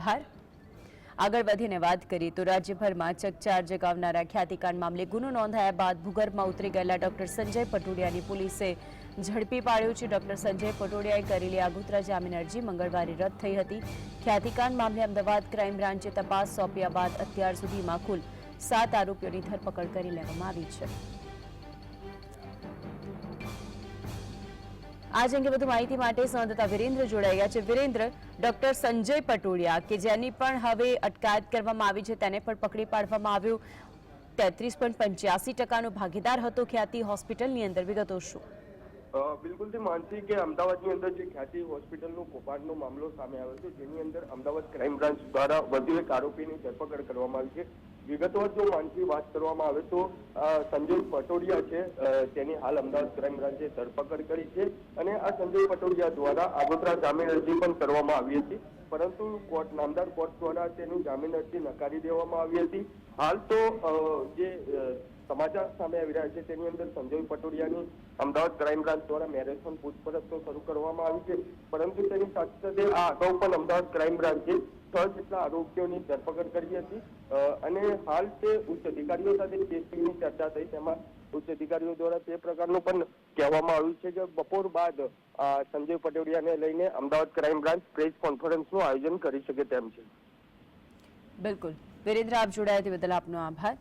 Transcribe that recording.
આભાર। આગળ વધીને વાત કરીએ તો રાજ્યભરમાં ચકચાર જગાવનારા ખ્યાતિકાંડ મામલે ગુનો નોંધાયા બાદ ભૂગર્ભમાં ઉતરી ગયેલા ડોક્ટર સંજય પટોડિયાની પોલીસે ઝડપી પાડ્યો છે। ડોક્ટર સંજય પટોડિયાએ કરેલી આગોતરા જામીન અરજી મંગળવારે રદ થઈ હતી। ખ્યાતિકાંડ મામલે અમદાવાદ ક્રાઇમ બ્રાન્ચે તપાસ સોંપ્યા બાદ અત્યાર સુધીમાં કુલ 7 આરોપીઓની ધરપકડ કરી લેવામાં આવી છે। आज अंगे વધુ માહિતી માટે સંવાદદાતા વિરેન્દ્ર જોડાઈ ગયા છે। વિરેન્દ્ર, ડોક્ટર સંજય પટોડિયા કે જેની પણ હવે અટકાયત કરવામાં આવી છે તેને પણ પકડી પાડવામાં આવ્યો। 33.85% ભાગીદાર હતો ખ્યાતિ હોસ્પિટલની અંદર, વિગતો શું? બિલકુલ થી માનસી કે અમદાવાદની અંદર જે ખ્યાતિ હોસ્પિટલનો કૌભાંડનો મામલો સામે આવ્યો છે, જેની અંદર અમદાવાદ ક્રાઇમ બ્રાન્ચ દ્વારા વધુ એક આરોપીની ધરપકડ કરવામાં આવી છે। વિગતવાર જો માનસી વાત કરવામાં આવે તો સંજય પટોડિયા છે તેની હાલ અમદાવાદ ક્રાઇમ બ્રાન્ચે ધરપકડ કરી છે અને આ સંજય પટોડિયા દ્વારા આગોતરા જામીન અરજી પણ કરવામાં આવી હતી, પરંતુ નામદાર કોર્ટ દ્વારા તેની જામીન અરજી નકારી દેવામાં આવી હતી। હાલ તો જે સમાચાર સામે આવી રહ્યા છે તેની અંદર સંજય પટોડિયાની અમદાવાદ ક્રાઇમ બ્રાન્ચ દ્વારા મેરેથોન પૂછપરછ તો શરૂ કરવામાં આવી છે, પરંતુ તેની સાથે સાથે આ અગાઉ પણ અમદાવાદ ક્રાઇમ બ્રાન્ચે 6 જેટલા આરોપીઓની ધરપકડ કરી હતી અને હાલ તે ઉચ્ચ અધિકારીઓ સાથે કેસની ચર્ચા થઈ, તેમાં ઉચ્ચ અધિકારીઓ દ્વારા તે પ્રકારનું પણ કહેવામાં આવ્યું છે કે બપોર બાદ સંજય પટોડિયાને લઈને અમદાવાદ ક્રાઇમ બ્રાન્ચ પ્રેસ કોન્ફરન્સનું આયોજન કરી શકે તેમ છે। બિલકુલ વિરેન્દ્ર, આપ જોડાયા તે બદલ આપનો આભાર।